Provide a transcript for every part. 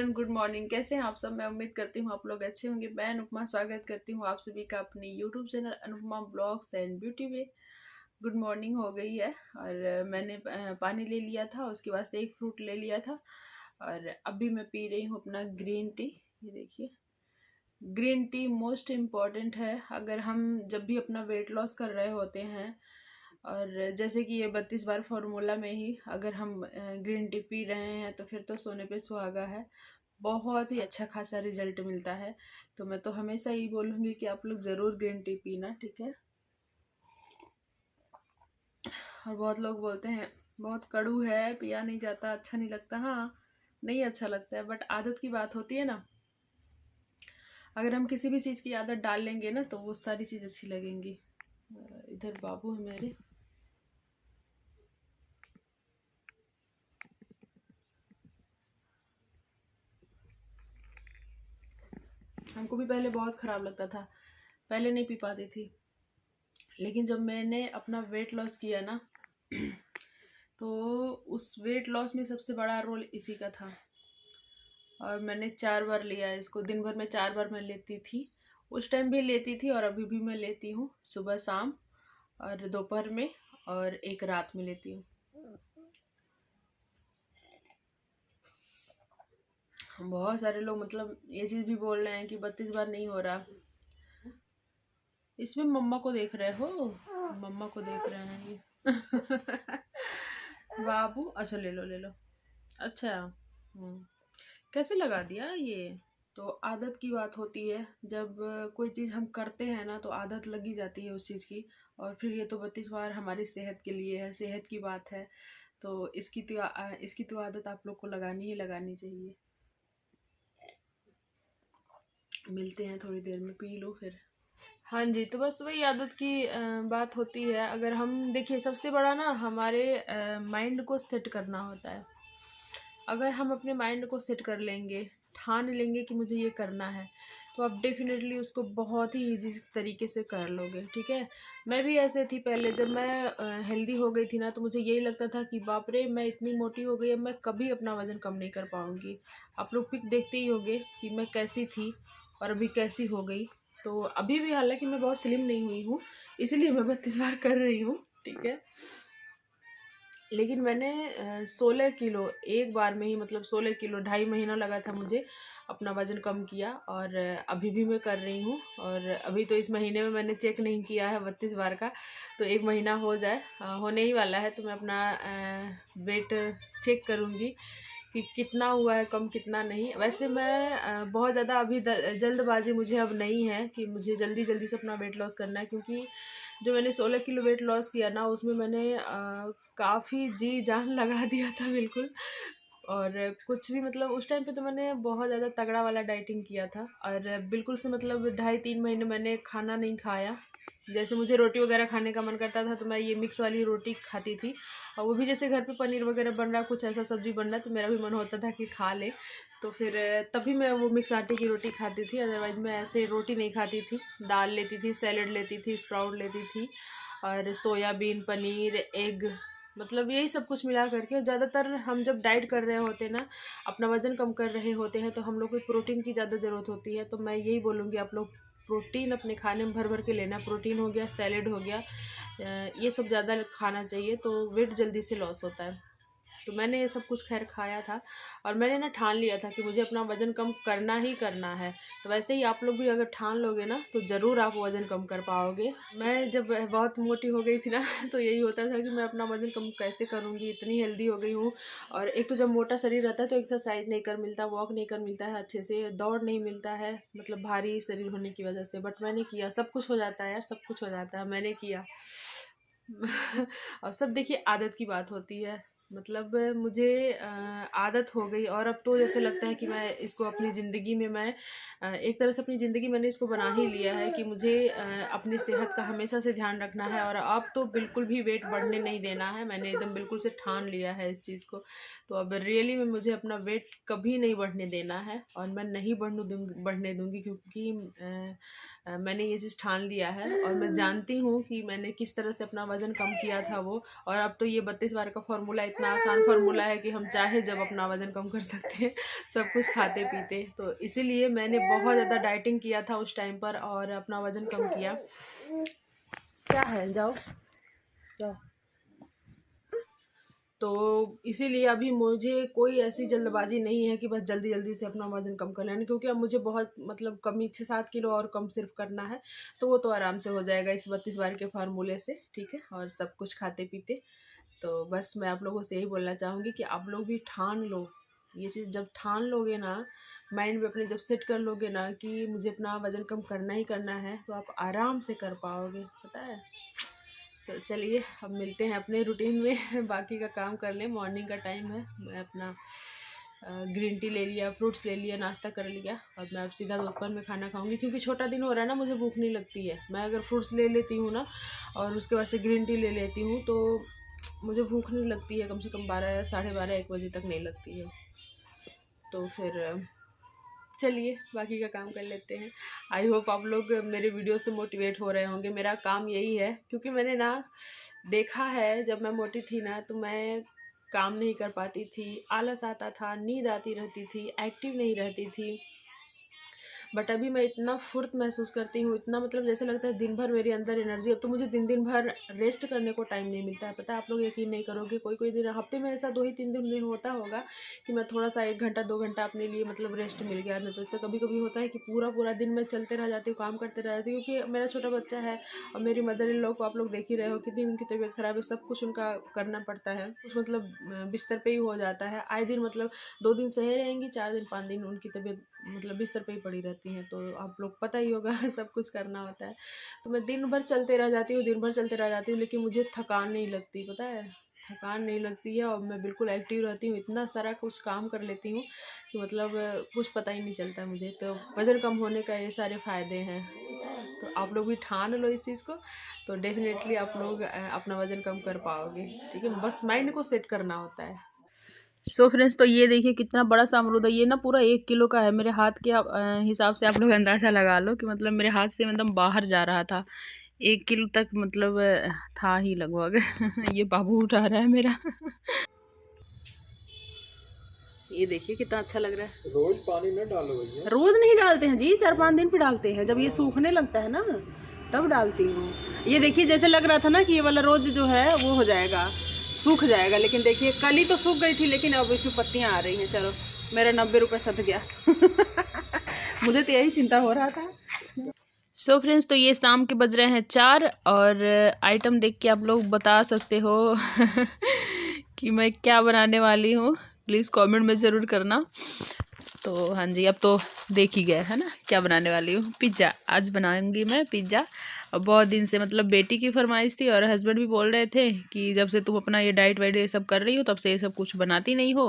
Everyone, good morning. कैसे हैं आप सब? मैं उम्मीद करती हूँ आप लोग अच्छे होंगे। मैं अनुपमा स्वागत करती हूँ आप सभी का अपनी YouTube channel Anupama blogs and beauty में। गुड मॉर्निंग हो गई है और मैंने पानी ले लिया था, उसके बाद से एक फ्रूट ले लिया था और अभी मैं पी रही हूँ अपना ग्रीन टी। ये देखिए, ग्रीन टी मोस्ट इम्पॉर्टेंट है अगर हम जब भी अपना वेट लॉस कर रहे होते हैं। और जैसे कि ये 32 बार फार्मूला में ही अगर हम ग्रीन टी पी रहे हैं तो फिर तो सोने पे सुहागा है। बहुत ही अच्छा खासा रिजल्ट मिलता है। तो मैं तो हमेशा ही बोलूँगी कि आप लोग ज़रूर ग्रीन टी पीना, ठीक है। और बहुत लोग बोलते हैं बहुत कड़ू है, पिया नहीं जाता, अच्छा नहीं लगता। हाँ, नहीं अच्छा लगता है, बट आदत की बात होती है ना। अगर हम किसी भी चीज़ की आदत डाल लेंगे ना तो वो सारी चीज़ अच्छी लगेंगी। इधर बाबू है मेरे। हमको भी पहले बहुत ख़राब लगता था, पहले नहीं पी पाती थी, लेकिन जब मैंने अपना वेट लॉस किया ना तो उस वेट लॉस में सबसे बड़ा रोल इसी का था। और मैंने 4 बार लिया है इसको, दिन भर में 4 बार मैं लेती थी। उस टाइम भी लेती थी और अभी भी मैं लेती हूँ, सुबह शाम और दोपहर में, और एक रात में लेती हूँ। बहुत सारे लोग मतलब ये चीज़ भी बोल रहे हैं कि 32 बार नहीं हो रहा। इसमें मम्मा को देख रहे हो? मम्मा को देख रहे हैं ये बाबू। अच्छा, ले लो ले लो। अच्छा, कैसे लगा दिया ये? तो आदत की बात होती है। जब कोई चीज़ हम करते हैं ना तो आदत लगी जाती है उस चीज़ की। और फिर ये तो 32 बार हमारी सेहत के लिए है, सेहत की बात है। तो इसकी तो आदत आप लोग को लगानी ही लगानी चाहिए। मिलते हैं थोड़ी देर में, पी लो फिर। हाँ जी, तो बस वही आदत की बात होती है। अगर हम देखिए, सबसे बड़ा ना हमारे माइंड को सेट करना होता है। अगर हम अपने माइंड को सेट कर लेंगे, ठान लेंगे कि मुझे ये करना है, तो आप डेफिनेटली उसको बहुत ही ईजी तरीके से कर लोगे, ठीक है। मैं भी ऐसे थी पहले, जब मैं हेल्दी हो गई थी ना तो मुझे यही लगता था कि बाप रे, मैं इतनी मोटी हो गई, अब मैं कभी अपना वज़न कम नहीं कर पाऊँगी। आप लोग पिक देखते ही होंगे कि मैं कैसी थी और अभी कैसी हो गई। तो अभी भी हालांकि मैं बहुत स्लिम नहीं हुई हूँ, इसीलिए मैं 32 बार कर रही हूँ, ठीक है। लेकिन मैंने 16 किलो एक बार में ही, मतलब 16 किलो, 2.5 महीना लगा था मुझे अपना वज़न कम किया। और अभी भी मैं कर रही हूँ। और अभी तो इस महीने में मैंने चेक नहीं किया है 32 बार का, तो 1 महीना हो जाए, होने ही वाला है, तो मैं अपना वेट चेक करूँगी कि कितना हुआ है कम, कितना नहीं। वैसे मैं बहुत ज़्यादा अभी जल्दबाजी मुझे अब नहीं है कि मुझे जल्दी जल्दी से अपना वेट लॉस करना है, क्योंकि जो मैंने 16 किलो वेट लॉस किया ना उसमें मैंने काफ़ी जी जान लगा दिया था बिल्कुल। और कुछ भी, मतलब उस टाइम पे तो मैंने बहुत ज़्यादा तगड़ा वाला डाइटिंग किया था और बिल्कुल से, मतलब 2.5-3 महीने मैंने खाना नहीं खाया। जैसे मुझे रोटी वगैरह खाने का मन करता था तो मैं ये मिक्स वाली रोटी खाती थी, और वो भी जैसे घर पे पनीर वगैरह बन रहा, कुछ ऐसा सब्जी बन रहा, तो मेरा भी मन होता था कि खा ले। तो फिर तभी मैं वो मिक्स आटे की रोटी खाती थी, अदरवाइज मैं ऐसे रोटी नहीं खाती थी। दाल लेती थी, सैलेड लेती थी, स्प्राउट लेती थी, और सोयाबीन, पनीर, एग, मतलब यही सब कुछ मिला करके। ज़्यादातर हम जब डाइट कर रहे होते हैं ना, अपना वज़न कम कर रहे होते हैं, तो हम लोग को प्रोटीन की ज़्यादा ज़रूरत होती है। तो मैं यही बोलूँगी, आप लोग प्रोटीन अपने खाने में भर भर के लेना। प्रोटीन हो गया, सैलेड हो गया, ये सब ज़्यादा खाना चाहिए, तो वेट जल्दी से लॉस होता है। तो मैंने ये सब कुछ खैर खाया था और मैंने ना ठान लिया था कि मुझे अपना वज़न कम करना ही करना है। तो वैसे ही आप लोग भी अगर ठान लोगे ना तो ज़रूर आप वज़न कम कर पाओगे। मैं जब बहुत मोटी हो गई थी ना तो यही होता था कि मैं अपना वज़न कम कैसे करूँगी, इतनी हेल्दी हो गई हूँ। और एक तो जब मोटा शरीर रहता है तो एक्सरसाइज नहीं कर मिलता, वॉक नहीं कर मिलता है अच्छे से, दौड़ नहीं मिलता है, मतलब भारी शरीर होने की वजह से। बट मैंने किया, सब कुछ हो जाता है यार, सब कुछ हो जाता है, मैंने किया और सब देखिए आदत की बात होती है। मतलब मुझे आदत हो गई और अब तो जैसे लगता है कि मैं इसको अपनी ज़िंदगी में, मैं एक तरह से अपनी ज़िंदगी मैंने इसको बना ही लिया है कि मुझे अपनी सेहत का हमेशा से ध्यान रखना है। और अब तो बिल्कुल भी वेट बढ़ने नहीं देना है, मैंने एकदम बिल्कुल से ठान लिया है इस चीज़ को। तो अब रियली में मुझे अपना वेट कभी नहीं बढ़ने देना है और मैं नहीं बढ़ने दूँगी, क्योंकि मैंने ये चीज़ ठान लिया है और मैं जानती हूँ कि मैंने किस तरह से अपना वज़न कम किया था वो। और अब तो ये 32 बार का फॉर्मूला इतना इतना आसान फार्मूला है कि हम चाहे जब अपना वज़न कम कर सकते हैं, सब कुछ खाते पीते। तो इसीलिए मैंने बहुत ज़्यादा डाइटिंग किया था उस टाइम पर और अपना वज़न कम किया। क्या है, जाओ जाओ। तो इसीलिए अभी मुझे कोई ऐसी जल्दबाजी नहीं है कि बस जल्दी जल्दी से अपना वज़न कम कर लेना, क्योंकि अब मुझे बहुत मतलब कमी 6-7 किलो और कम सिर्फ करना है, तो वो तो आराम से हो जाएगा इस 32 बार के फार्मूले से, ठीक है, और सब कुछ खाते पीते। तो बस मैं आप लोगों से यही बोलना चाहूँगी कि आप लोग भी ठान लो ये चीज़। जब ठान लोगे ना, माइंड में अपने जब सेट कर लोगे ना कि मुझे अपना वज़न कम करना ही करना है, तो आप आराम से कर पाओगे, पता है। तो चलिए अब मिलते हैं अपने रूटीन में। बाकी का काम कर लें, मॉर्निंग का टाइम है। मैं अपना ग्रीन टी ले लिया, फ्रूट्स ले लिया, नाश्ता कर लिया, और मैं अब सीधा दोपहर में खाना खाऊंगी, क्योंकि छोटा दिन हो रहा है ना, मुझे भूख नहीं लगती है। मैं अगर फ्रूट्स ले लेती हूँ ना और उसके बाद से ग्रीन टी ले लेती हूँ तो मुझे भूख नहीं लगती है, कम से कम 12 साढ़े 12 1 बजे तक नहीं लगती है। तो फिर चलिए बाकी का काम कर लेते हैं। आई होप आप लोग मेरे वीडियो से मोटिवेट हो रहे होंगे। मेरा काम यही है, क्योंकि मैंने ना देखा है, जब मैं मोटी थी ना तो मैं काम नहीं कर पाती थी, आलस आता था, नींद आती रहती थी, एक्टिव नहीं रहती थी। बट अभी मैं इतना फुर्त महसूस करती हूँ, इतना मतलब जैसे लगता है दिन भर मेरे अंदर एनर्जी। अब तो मुझे दिन भर रेस्ट करने को टाइम नहीं मिलता है, पता है। आप लोग यकीन नहीं करोगे, कोई दिन हफ्ते में ऐसा 2 ही 3 दिन होता होगा कि मैं थोड़ा सा 1 घंटा 2 घंटा अपने लिए मतलब रेस्ट मिल गया। नहीं तो इससे कभी कभी होता है कि पूरा दिन मैं चलते रह जाती हूँ, काम करते रह जाती हूँ, क्योंकि मेरा छोटा बच्चा है और मेरी मदर इन लॉ को आप लोग देख ही रहे हो कितनी उनकी तबीयत खराब है। सब कुछ उनका करना पड़ता है, कुछ मतलब बिस्तर पे ही हो जाता है। आए दिन मतलब 2 दिन सही रहेंगी, 4 दिन 5 दिन उनकी तबीयत मतलब बिस्तर पे ही पड़ी रहती हैं। तो आप लोग पता ही होगा सब कुछ करना होता है। तो मैं दिन भर चलते रह जाती हूँ, दिन भर चलते रह जाती हूँ, लेकिन मुझे थकान नहीं लगती, पता है। थकान नहीं लगती है और मैं बिल्कुल एक्टिव रहती हूँ। इतना सारा कुछ काम कर लेती हूँ कि मतलब कुछ पता ही नहीं चलता मुझे। तो वज़न कम होने का ये सारे फ़ायदे हैं, तो आप लोग भी ठान लो इस चीज़ को, तो डेफिनेटली आप लोग अपना वज़न कम कर पाओगे, ठीक है। बस माइंड को सेट करना होता है। सो फ्रेंड्स, तो ये देखिए कितना बड़ा सा अमरूद है। ये ना पूरा 1 किलो का है। मेरे हाथ के हिसाब से आप लोग अंदाज़ा लगा लो कि मतलब मेरे हाथ से एकदम बाहर जा रहा था। 1 किलो तक मतलब था ही लगभग। ये बाबू उठा रहा है मेरा। ये देखिए कितना अच्छा लग रहा है। रोज पानी न डालो भैया। रोज नहीं डालते हैं जी, 4-5 दिन पे डालते हैं। जब ये सूखने लगता है ना तब डालती हूँ। ये देखिए जैसे लग रहा था ना कि ये वाला रोज जो है वो हो जाएगा, सूख जाएगा, लेकिन देखिए कल ही तो सूख गई थी, लेकिन अब इसमें पत्तियां आ रही हैं। चलो मेरा 90 रुपये सध गया। मुझे तो यही चिंता हो रहा था। सो फ्रेंड्स, तो ये शाम के बज रहे हैं 4 और आइटम देख के आप लोग बता सकते हो कि मैं क्या बनाने वाली हूँ। प्लीज़ कमेंट में ज़रूर करना। तो हाँ जी, अब तो देख ही गए है ना क्या बनाने वाली हूँ। पिज़्ज़ा आज बनाऊंगी मैं, पिज़्ज़ा। और बहुत दिन से मतलब बेटी की फरमाइश थी और हस्बैंड भी बोल रहे थे कि जब से तुम अपना ये डाइट वाइट ये सब कर रही हो तब से ये सब कुछ बनाती नहीं हो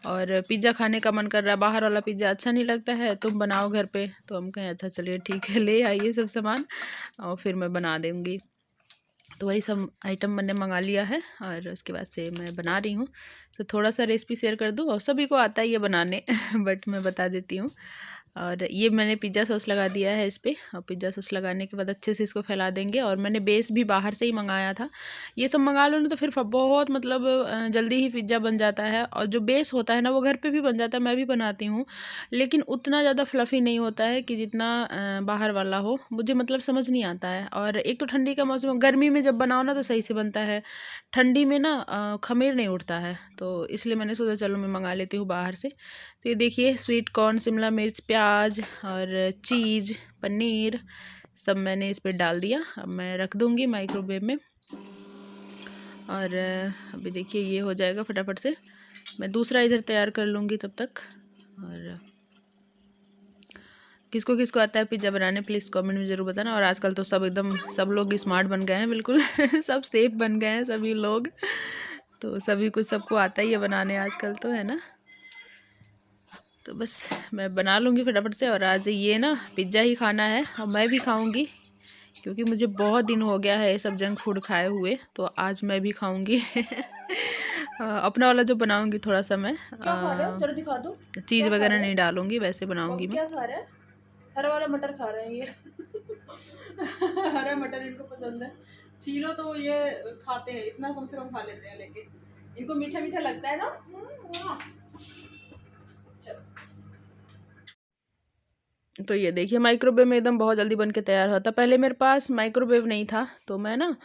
और पिज़्ज़ा खाने का मन कर रहा है। बाहर वाला पिज़्ज़ा अच्छा नहीं लगता है, तुम बनाओ घर पे। तो हम कहें अच्छा चलिए ठीक है, ले आइए सब सामान और फिर मैं बना दूँगी। तो वही सब आइटम मैंने मंगा लिया है और उसके बाद से मैं बना रही हूँ। तो थोड़ा सा रेसिपी शेयर कर दूँ, और सभी को आता है ये बनाने बट मैं बता देती हूँ। और ये मैंने पिज़्ज़ा सॉस लगा दिया है इस पर, और पिज़्ज़ा सॉस लगाने के बाद अच्छे से इसको फैला देंगे। और मैंने बेस भी बाहर से ही मंगाया था। ये सब मंगा लो ना तो फिर बहुत मतलब जल्दी ही पिज़्ज़ा बन जाता है। और जो बेस होता है ना वो घर पे भी बन जाता है, मैं भी बनाती हूँ, लेकिन उतना ज़्यादा फ्लफ़ी नहीं होता है कि जितना बाहर वाला हो। मुझे मतलब समझ नहीं आता है। और एक तो ठंडी का मौसम, गर्मी में जब बनाओ ना तो सही से बनता है, ठंडी में ना खमीर नहीं उठता है। तो इसलिए मैंने सोचा चलो मैं मंगा लेती हूँ बाहर से। तो ये देखिए स्वीट कॉर्न, शिमला मिर्च, प्याज और चीज़, पनीर सब मैंने इस पर डाल दिया। अब मैं रख दूँगी माइक्रोवेव में। और अभी देखिए ये हो जाएगा फटाफट से, मैं दूसरा इधर तैयार कर लूँगी तब तक। और किसको किसको आता है पिज़्ज़ा बनाने प्लीज़ कमेंट में ज़रूर बताना। और आजकल तो सब एकदम सब लोग स्मार्ट बन गए हैं बिल्कुल। सब सेफ बन गए हैं सभी लोग, तो सभी कुछ सबको आता ही है बनाने आजकल तो, है ना। तो बस मैं बना लूँगी फटाफट से। और आज ये ना पिज़्ज़ा ही खाना है और मैं भी खाऊँगी, क्योंकि मुझे बहुत दिन हो गया है ये सब जंक फूड खाए हुए। तो आज मैं भी खाऊँगी। अपना वाला जो बनाऊँगी थोड़ा सा मैं चीज़ वगैरह नहीं डालूँगी, वैसे बनाऊँगी मैं। क्या खा रहा है? हरा वाला मटर खा रहे हैं ये। हरा मटर इनको पसंद है। चीलो तो ये खाते हैं, इतना कम से कम खा लेते हैं, लेकिन इनको मीठा मीठा लगता है ना। तो ये देखिए माइक्रोवेव में एकदम बहुत जल्दी बन के तैयार होता। पहले मेरे पास माइक्रोवेव नहीं था तो मैं ना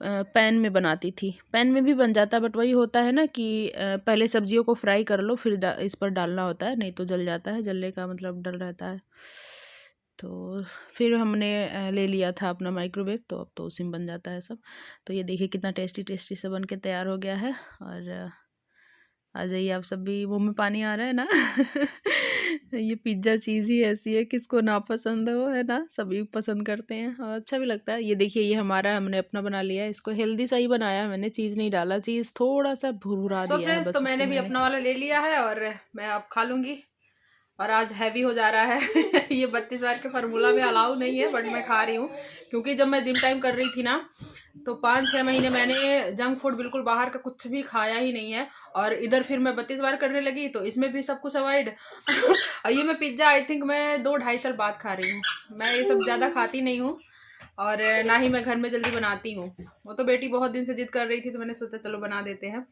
पैन में बनाती थी। पैन में भी बन जाता बट वही होता है ना कि पहले सब्जियों को फ्राई कर लो फिर इस पर डालना होता है, नहीं तो जल जाता है, जलने का मतलब डर रहता है। तो फिर हमने ले लिया था अपना माइक्रोवेव, तो अब तो उसी में बन जाता है सब। तो ये देखिए कितना टेस्टी टेस्टी से बन के तैयार हो गया है। और आ जाइए आप सब भी, मुंह में पानी आ रहा है ना। ये पिज्ज़ा चीज़ ही ऐसी है, किसको ना पसंद हो, है ना, सभी पसंद करते हैं और अच्छा भी लगता है। ये देखिए ये हमारा हमने अपना बना लिया है, इसको हेल्दी सा ही बनाया, मैंने चीज़ नहीं डाला, चीज़ थोड़ा सा भुरभुरा दिया है बस। तो मैंने भी अपना वाला ले लिया है और मैं अब खा लूँगी। और आज हैवी हो जा रहा है। ये 32 बार के फार्मूला में अलाउ नहीं है बट मैं खा रही हूँ, क्योंकि जब मैं जिम टाइम कर रही थी ना तो 5-6 महीने मैंने जंक फूड बिल्कुल बाहर का कुछ भी खाया ही नहीं है। और इधर फिर मैं 32 बार करने लगी तो इसमें भी सब कुछ अवॉइड। और ये मैं पिज्ज़ा आई थिंक मैं 2-2.5 साल बाद खा रही हूँ। मैं ये सब ज़्यादा खाती नहीं हूँ और ना ही मैं घर में जल्दी बनाती हूँ। वो तो बेटी बहुत दिन से जिद कर रही थी तो मैंने सोचा चलो बना देते हैं,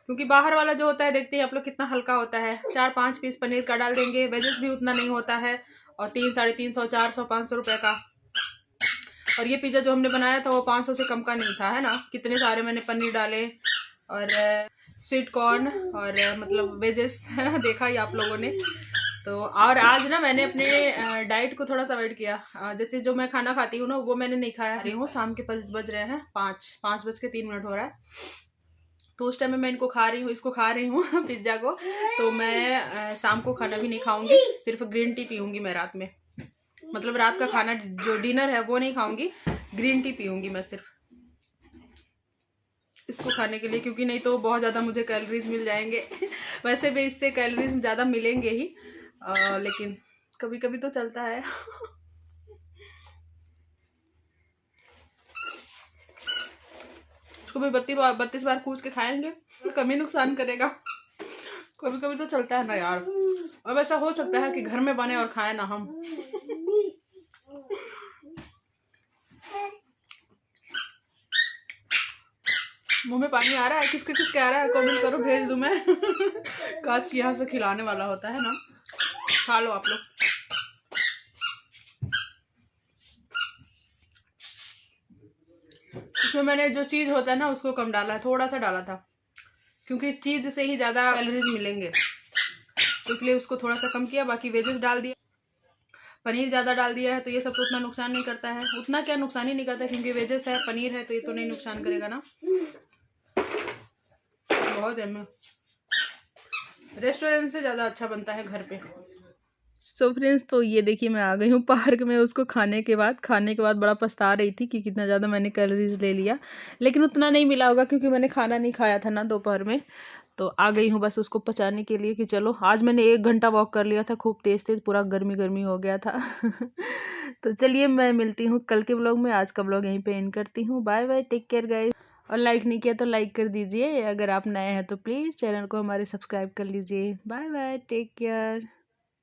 क्योंकि बाहर वाला जो होता है देखते हैं आप लोग कितना हल्का होता है। 4-5 पीस पनीर का डाल देंगे, वेजेस भी उतना नहीं होता है और 300-350, 400-500 रुपये का। और ये पिज़्ज़ा जो हमने बनाया था वो 500 से कम का नहीं था, है ना। कितने सारे मैंने पनीर डाले और स्वीट कॉर्न और मतलब वेजेस देखा ही आप लोगों ने। तो और आज ना मैंने अपने डाइट को थोड़ा सा अवॉइड किया। जैसे जो मैं खाना खाती हूँ ना वो मैंने नहीं खाया रही हूँ। शाम के 5 बज रहे हैं, 5:03 हो रहा है, तो उस टाइम में मैं इनको खा रही हूँ, इसको खा रही हूँ पिज्ज़ा को। तो मैं शाम को खाना भी नहीं खाऊंगी, सिर्फ ग्रीन टी पीऊंगी मैं रात में। मतलब रात का खाना जो डिनर है वो नहीं खाऊंगी, ग्रीन टी पीऊंगी मैं सिर्फ इसको खाने के लिए, क्योंकि नहीं तो बहुत ज़्यादा मुझे कैलोरीज मिल जाएंगे। वैसे भी इससे कैलोरीज ज़्यादा मिलेंगे ही, लेकिन कभी कभी तो चलता है। इसको भी 32 बार कूच के खाएंगे तो कमी नुकसान करेगा। कभी कभी तो चलता है ना यार। अब ऐसा हो सकता है कि घर में बने और खाए ना हम। मुंह में पानी आ रहा है, किसके किसके आ रहा है कमेंट करो, भेज दूं मैं। काज की यहाँ से खिलाने वाला होता है ना। खा लो आप लोग। इसमें मैंने जो चीज होता है ना उसको कम डाला है, थोड़ा सा डाला था, क्योंकि चीज से ही ज्यादा कैलोरीज मिलेंगे, तो इसलिए उसको थोड़ा सा कम किया। बाकी वेजेस डाल दिया, पनीर ज़्यादा डाल दिया है तो ये सब तो उतना नुकसान नहीं करता है। उतना क्या नुकसान ही नहीं करता, क्योंकि वेजेस है, पनीर है, तो ये तो नहीं नुकसान करेगा ना। बहुत है, रेस्टोरेंट से ज़्यादा अच्छा बनता है घर पे। सो फ्रेंड्स, तो ये देखिए मैं आ गई हूँ पार्क में। उसको खाने के बाद बड़ा पछता रही थी कि कितना ज़्यादा मैंने कैलोरीज ले लिया, लेकिन उतना नहीं मिला होगा क्योंकि मैंने खाना नहीं खाया था ना दोपहर में। तो आ गई हूँ बस उसको पचाने के लिए कि चलो। आज मैंने 1 घंटा वॉक कर लिया था, खूब तेज तेज, पूरा गर्मी गर्मी हो गया था। तो चलिए मैं मिलती हूँ कल के व्लॉग में। आज का व्लॉग यहीं पे एंड करती हूँ। Bye bye, take care guys. और लाइक नहीं किया तो लाइक कर दीजिए, अगर आप नए हैं तो प्लीज़ चैनल को हमारे सब्सक्राइब कर लीजिए। Bye bye, take care.